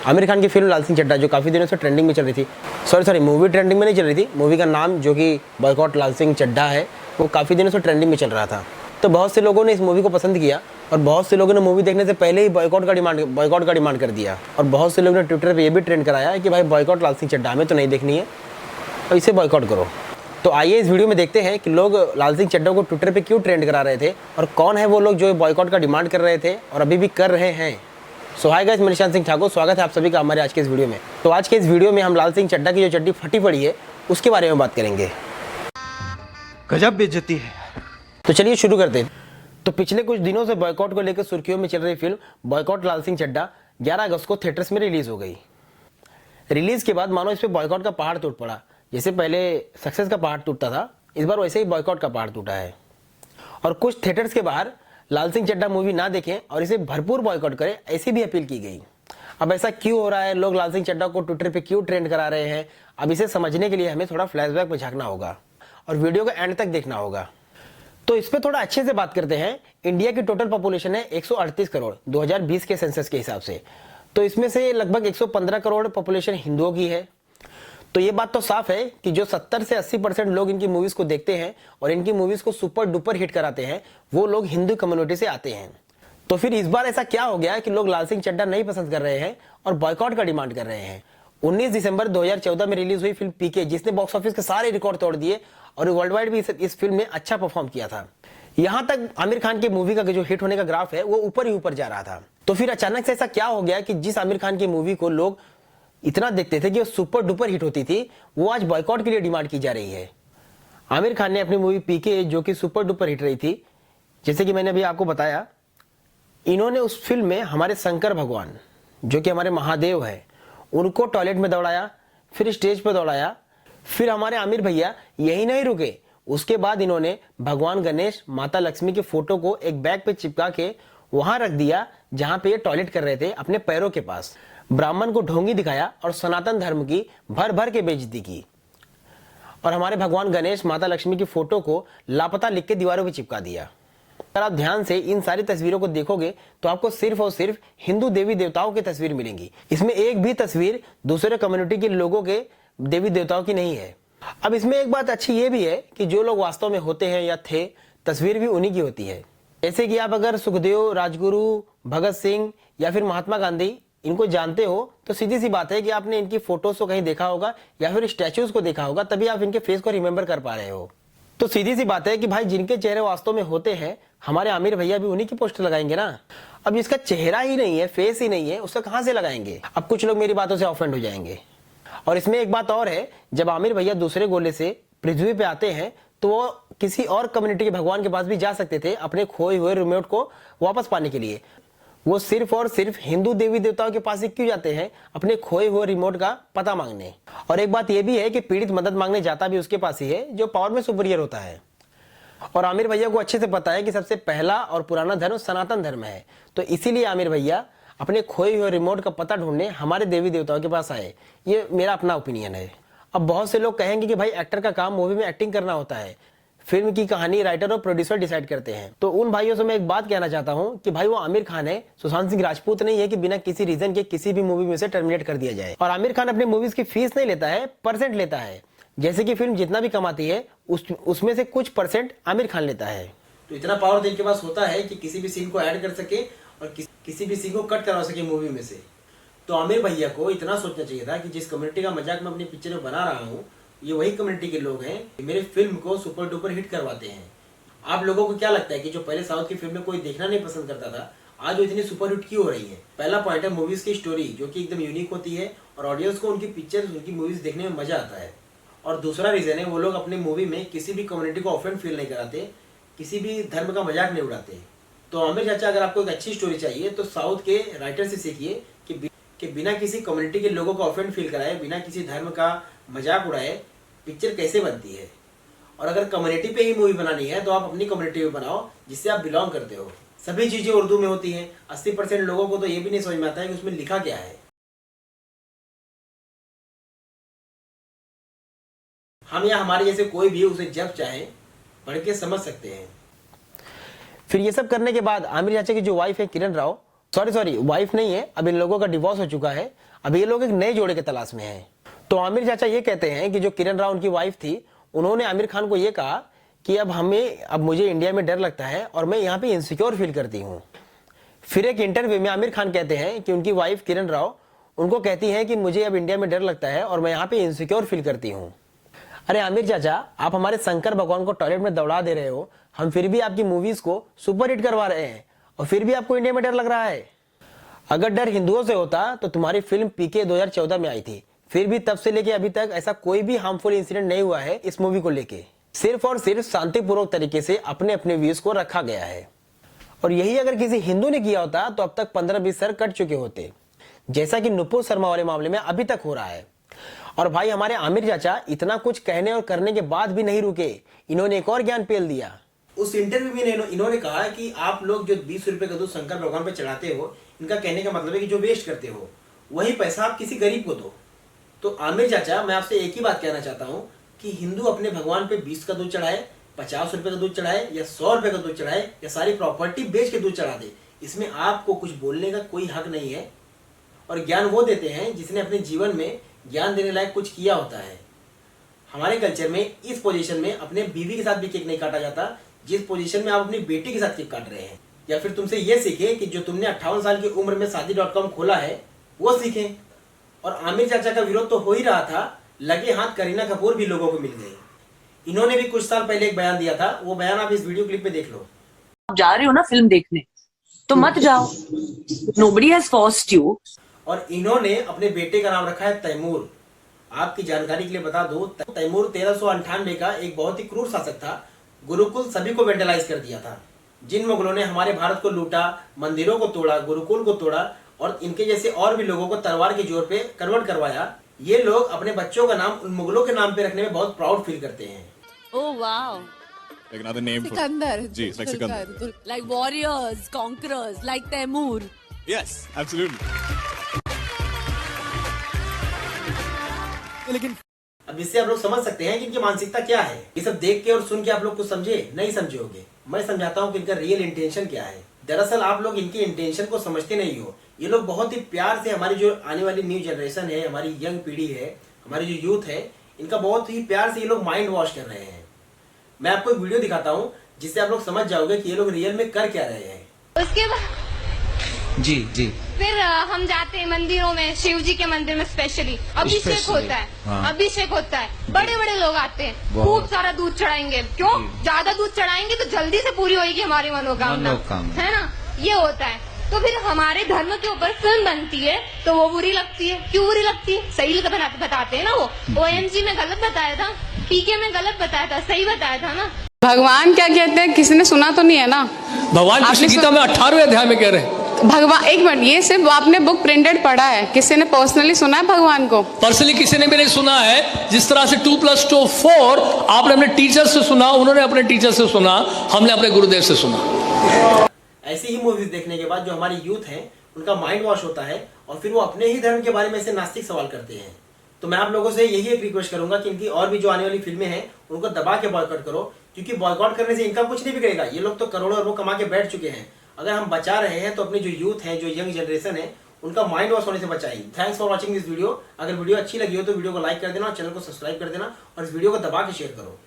आमिर खान की फिल्म लाल सिंह चड्ढा जो काफ़ी दिनों से ट्रेंडिंग में चल रही थी, सॉरी मूवी ट्रेंडिंग में नहीं चल रही थी, मूवी का नाम जो कि बॉयकॉट लाल सिंह चड्ढा है, वो काफ़ी दिनों से ट्रेंडिंग में चल रहा था। तो बहुत से लोगों ने इस मूवी को पसंद किया और बहुत से लोगों ने मूवी देखने से पहले ही बॉयकॉट का डिमांड कर दिया। और बहुत से लोगों ने ट्विटर पर यह भी ट्रेंड कराया कि भाई बॉयकॉट लाल सिंह चड्ढा हमें तो नहीं देखनी है और इसे बॉयकॉट करो। तो आइए इस वीडियो में देखते हैं कि लोग लाल सिंह चड्ढा को ट्विटर पे क्यों ट्रेंड करा रहे थे और कौन है वो लोग जो बॉयकॉट का डिमांड कर रहे थे और अभी भी कर रहे हैं। सो हाय गाइस, मैं निशांत सिंह ठाकुर, स्वागत है आप सभी का हमारे आज के इस वीडियो में। तो आज के इस वीडियो में हम लाल सिंह चड्ढा की जो चड्डी फटी पड़ी है उसके बारे में बात करेंगे। गजब बेइज्जती है। तो चलिए शुरू करते हैं। तो पिछले कुछ दिनों से बॉयकॉट को लेकर सुर्खियों में चल रही फिल्म बॉयकॉट लाल सिंह चड्ढा 11 अगस्त को थिएटर्स में रिलीज हो गई। रिलीज के बाद मानो इस पर बॉयकॉट का पहाड़ टूट पड़ा। जैसे पहले सक्सेस का पहाड़ टूटता था, इस बार वैसे ही बॉयकॉट का पहाड़ टूटा है। और कुछ थिएटर्स के बाहर लाल सिंह चड्ढा मूवी ना देखें और इसे भरपूर बॉयकॉट करें, ऐसी भी अपील की गई। अब ऐसा क्यों हो रहा है, लोग लाल सिंह चड्ढा को ट्विटर पे क्यों ट्रेंड करा रहे हैं, अब इसे समझने के लिए हमें थोड़ा फ्लैशबैक में झांकना होगा और वीडियो का एंड तक देखना होगा। तो इस पर थोड़ा अच्छे से बात करते हैं। इंडिया की टोटल पॉपुलेशन है 138 करोड़ 2020 के सेंसस के हिसाब से। तो इसमें से लगभग 115 करोड़ पॉपुलेशन हिंदुओं की है। तो ये बात तो साफ है कि जो 70 से 80% लोग इनकी मूवीज को देखते हैं और इनकी मूवीज को सुपर डुपर हिट कराते हैं, वो लोग हिंदू कम्युनिटी से आते हैं। तो फिर इस बार ऐसा क्या हो गया कि लोग लाल सिंह चड्ढा नहीं पसंद कर रहे हैं और बॉयकॉट का डिमांड कर रहे हैं। 19 दिसंबर 2014 में रिलीज हुई फिल्म पीके, जिसने बॉक्स ऑफिस के सारे रिकॉर्ड तोड़ दिए और वर्ल्ड वाइड भी इस फिल्म ने अच्छा परफॉर्म किया था। यहां तक आमिर खान की मूवी का जो हिट होने का ग्राफ है वो ऊपर ही ऊपर जा रहा था। तो फिर अचानक से ऐसा क्या हो गया कि जिस आमिर खान की मूवी को लोग इतना देखते थे कि वो सुपर डुपर हिट होती थी, वो आज बॉयकॉट के लिए डिमांड की जा रही है। आमिर खान ने अपनी मूवी पीके जो कि सुपर डुपर हिट रही थी, जैसे कि मैंने अभी आपको बताया, इन्होंने उस फिल्म में हमारे शंकर भगवान जो कि हमारे महादेव है उनको टॉयलेट में दौड़ाया, फिर स्टेज पर दौड़ाया। फिर हमारे आमिर भैया यही नहीं रुके, उसके बाद इन्होंने भगवान गणेश, माता लक्ष्मी के फोटो को एक बैग पे चिपका के वहां रख दिया जहां पे ये टॉयलेट कर रहे थे अपने पैरों के पास। ब्राह्मण को ढोंगी दिखाया और सनातन धर्म की भर भर के बेइज्जती की। और हमारे भगवान गणेश, माता लक्ष्मी की फोटो को लापता लिख के दीवारों पे चिपका दिया। अगर आप ध्यान से इन सारी तस्वीरों को देखोगे तो आपको सिर्फ और सिर्फ हिंदू देवी देवताओं की तस्वीर मिलेंगी। इसमें एक भी तस्वीर दूसरे कम्युनिटी के लोगों के देवी देवताओं की नहीं है। अब इसमें एक बात अच्छी ये भी है कि जो लोग वास्तव में होते हैं या थे, तस्वीर भी उन्हीं की होती है। जैसे कि आप अगर सुखदेव, राजगुरु, भगत सिंह या फिर महात्मा गांधी इनको जानते हो तो सीधी सी बात है कि आपने इनकी फोटोज को कहीं देखा होगा या फिर स्टैचूज को देखा होगा, तभी आप इनके फेस को रिमेंबर कर पा रहे हो। तो सीधी सी बात है कि भाई जिनके चेहरे वास्तव में होते हैं, हमारे आमिर भैया भी उन्हीं की पोस्टर लगाएंगे ना। अब जिसका चेहरा ही नहीं है, फेस ही नहीं है, उसका कहां से लगाएंगे। अब कुछ लोग मेरी बातों से ऑफेंड हो जाएंगे। और इसमें एक बात और है, जब आमिर भैया दूसरे गोले से पृथ्वी पे आते हैं तो वो किसी और कम्युनिटी के भगवान के पास भी जा सकते थे अपने खोए हुए रिमोट को वापस पाने के लिए। वो सिर्फ और सिर्फ हिंदू देवी देवताओं के पास ही क्यों जाते हैं अपने खोए हुए रिमोट का पता मांगने। और एक बात यह भी है कि पीड़ित मदद मांगने जाता भी उसके पास ही है जो पावर में सुपीरियर होता है। और आमिर भैया को अच्छे से पता है कि सबसे पहला और पुराना धर्म सनातन धर्म है। तो इसीलिए आमिर भैया अपने खोए हुए रिमोट का पता ढूंढने हमारे देवी देवताओं के पास आए। ये मेरा अपना ओपिनियन है। अब बहुत से लोग कहेंगे कि भाई एक्टर का काम मूवी में एक्टिंग करना होता है, फिल्म की कहानी राइटर और प्रोड्यूसर डिसाइड करते हैं। तो उन भाइयों से मैं एक बात कहना चाहता हूं कि भाई वो आमिर खान है, सुशांत सिंह राजपूत नहीं है कि बिना किसी रीजन के किसी भी मूवी में से टर्मिनेट कर दिया जाए। और आमिर खान अपने मूवीज की फीस नहीं लेता है, परसेंट लेता है। जैसे कि फिल्म जितना भी कमाती है उसमें से कुछ परसेंट आमिर खान लेता है। तो इतना पावर इनके पास होता है कि किसी भी सीन को ऐड कर सके और किसी भी सीन को कट करवा सके मूवी में से। तो आमिर भैया को इतना सोचना चाहिए था कि जिस कम्युनिटी का मजाक मैं अपनी पिक्चर में बना रहा हूँ, ये वही कम्युनिटी के लोग हैं मेरे फिल्म को सुपर डुपर हिट करवाते हैं। आप लोगों को क्या लगता है कि जो पहले साउथ की फिल्में कोई देखना नहीं पसंद करता था, आज वो इतनी सुपर हिट क्यों हो रही है? पहला पॉइंट है मूवीज की स्टोरी जो कि एकदम यूनिक होती है और ऑडियंस को उनकी पिक्चर, उनकी मूवीज देखने में मजा आता है। और दूसरा रीजन है वो लोग अपनी मूवी में किसी भी कम्युनिटी को ऑफेंड फील नहीं कराते, किसी भी धर्म का मजाक नहीं उड़ाते। तो आमिर चाचा, अगर आपको एक अच्छी स्टोरी चाहिए तो साउथ के राइटर से सीखिए कि बिना किसी कम्युनिटी के लोगों को ऑफेंड फील कराए, बिना किसी धर्म का मजाक उड़ाए पिक्चर कैसे बनती है। और अगर कम्युनिटी पे ही मूवी बनानी है तो आप अपनी कम्युनिटी में बनाओ जिससे आप बिलोंग करते हो। सभी चीजें उर्दू में होती हैं। 80% लोगों को तो ये भी नहीं समझ में आता है कि उसमें लिखा क्या है। हम या हमारे जैसे कोई भी उसे जब चाहे पढ़ के समझ सकते हैं। फिर ये सब करने के बाद आमिर चाचा की जो वाइफ है किरण राव, सॉरी वाइफ नहीं है, अब इन लोगों का डिवोर्स हो चुका है। अब ये लोग एक नए जोड़े के तलाश में हैं। तो आमिर चाचा ये कहते हैं कि जो किरण राव उनकी वाइफ थी, उन्होंने आमिर खान को ये कहा कि अब मुझे इंडिया में डर लगता है और मैं यहाँ पे इनसिक्योर फील करती हूँ। फिर एक इंटरव्यू में आमिर खान कहते हैं कि उनकी वाइफ किरण राव उनको कहती है कि मुझे अब इंडिया में डर लगता है और मैं यहाँ पे इनसिक्योर फील करती हूँ। अरे आमिर चाचा, आप हमारे शंकर भगवान को टॉयलेट में दौड़ा दे रहे हो, हम फिर भी आपकी मूवीज को सुपर हिट करवा रहे हैं और फिर भी आपको इंडिया में डर लग रहा है। अगर डर हिंदुओं से होता तो तुम्हारी फिल्म पीके 2014 में आई थी, फिर भी तब से लेके अभी तक ऐसा कोई भी हार्मफुल इंसिडेंट नहीं हुआ है इस मूवी को लेके। सिर्फ और सिर्फ शांतिपूर्वक तरीके से अपने अपने व्यूज को रखा गया है। और यही अगर किसी हिंदू ने किया होता तो अब तक 15-20 सर कट चुके होते, जैसा कि नुपुर शर्मा वाले मामले में अभी तक हो रहा है। और भाई हमारे आमिर चाचा इतना कुछ कहने और करने के बाद भी नहीं रुके, इन्होंने एक और ज्ञान पेल दिया। उस इंटरव्यू में इन्होंने कहा कि आप लोग जो 20 रुपए का दूध शंकर भगवान पे चढ़ाते हो, इनका कहने का मतलब है कि जो वेस्ट करते हो वही पैसा आप किसी गरीब को दो। तो आमिर चाचा, मैं आपसे एक ही बात कहना चाहता हूँ कि हिंदू अपने भगवान पे 20 का दूध चढ़ाए, 50 रुपए का दूध चढ़ाए या 100 रुपए का दूध चढ़ाए या सारी प्रॉपर्टी बेच के दूध चढ़ा दे, इसमें आपको कुछ बोलने का कोई हक नहीं है। और ज्ञान वो देते हैं जिसने अपने जीवन में ज्ञान देने लायक कुछ किया होता है। हमारे कल्चर में इस पोजीशन में अपने बीवी के साथ भी केक नहीं काटा जाता जिस पोजीशन में आप अपनी बेटी के साथ केक काट रहे हैं। या फिर तुमसे ये सीखे कि जो तुमने 58 साल की उम्र में शादी.com खोला है वो सीखें। और आमिर चाचा का विरोध तो हो ही रहा था, लगे हाथ करीना कपूर भी लोगों को मिल गई। इन्होंने भी कुछ साल पहले एक बयान दिया था, वो बयान आप इस वीडियो क्लिप में देख लो। आप जा रहे हो ना फिल्म देखने, तो मत जाओ, नोबडी हैज फोर्स्ड यू। और इन्होंने अपने बेटे का नाम रखा है तैमूर। आपकी जानकारी के लिए बता दो, तैमूर 1398 का एक बहुत ही क्रूर शासक था। गुरुकुल सभी को वेंडलाइज कर दिया था। जिन मुगलों ने हमारे भारत को लूटा, मंदिरों को तोड़ा, गुरुकुल को तोड़ा और इनके जैसे और भी लोगों को तलवार के जोर पे कन्वर्ट करवाया, ये लोग अपने बच्चों का नाम उन मुगलों के नाम पे रखने में बहुत प्राउड फील करते हैं। Oh wow. Like another name for Sikandar. Ji, it's like Sikandar. Like warriors, conquerors, like Taimur. Yes, absolutely. लेकिन अब इससे आप लोग समझ सकते हैं कि इनकी मानसिकता क्या है। ये सब देख के और सुन के आप लोग कुछ समझे नहीं समझे होंगे। मैं समझाता हूँ कि इनका रियल इंटेंशन क्या है। दरअसल आप लोग इनके इंटेंशन को समझते नहीं हो। ये लोग बहुत ही प्यार से हमारी जो आने वाली न्यू जनरेशन है, हमारी यंग पीढ़ी है, हमारी जो यूथ है, इनका बहुत ही प्यार से ये लोग माइंड वॉश कर रहे हैं। मैं आपको एक वीडियो दिखाता हूँ जिससे आप लोग समझ जाओगे कि ये लोग रियल में कर क्या रहे हैं। उसके बाद जी जी फिर हम जाते हैं मंदिरों में, शिव जी के मंदिर में स्पेशली अभिषेक होता है। हाँ। अभिषेक होता है, बड़े बड़े लोग आते हैं, खूब सारा दूध चढ़ाएंगे। क्यों? ज्यादा दूध चढ़ाएंगे तो जल्दी से पूरी होगी हमारी मनोकामना, है ना? ये होता है। तो फिर हमारे धर्म के ऊपर फिल्म बनती है तो वो बुरी लगती है। क्यों बुरी लगती है? सही बताते हैं ना। वो OMG में गलत बताया था, PK में गलत बताया था, सही बताया था ना। भगवान क्या कहते हैं, किसी ने सुना तो नहीं है ना? भगवान कृष्ण गीता में 18वें अध्याय में कह रहे हैं भगवान, एक मिनट, ये सिर्फ आपने बुक प्रिंटेड पढ़ा है, किसी ने पर्सनली सुना है भगवान को? पर्सनली किसी ने भी नहीं सुना है। जिस तरह से 2+2 4 आपने अपने टीचर से सुना, उन्होंने अपने टीचर से सुना, हमने अपने गुरुदेव से सुना। ऐसी ही मूवीज देखने के बाद जो हमारी यूथ है उनका माइंड वॉश होता है और फिर वो अपने ही धर्म के बारे में ऐसे नास्तिक सवाल करते हैं। तो मैं आप लोगों से यही एक रिक्वेस्ट करूंगा कि इनकी और भी जो आने वाली फिल्में हैं उनको दबा के बॉयकॉट करो, क्योंकि बॉयकॉट करने से इनका कुछ नहीं बिगड़ेगा। ये लोग तो करोड़ों अरबों कमा के बैठ चुके हैं। अगर हम बचा रहे हैं तो अपने जो यूथ है, जो यंग जनरेशन है, उनका माइंड वॉश होने से बचाएं। Thanks for watching this video. अगर वीडियो अच्छी लगी हो तो वीडियो को लाइक कर देना और चैनल को सब्सक्राइब कर देना और इस वीडियो को दबा के शेयर करो।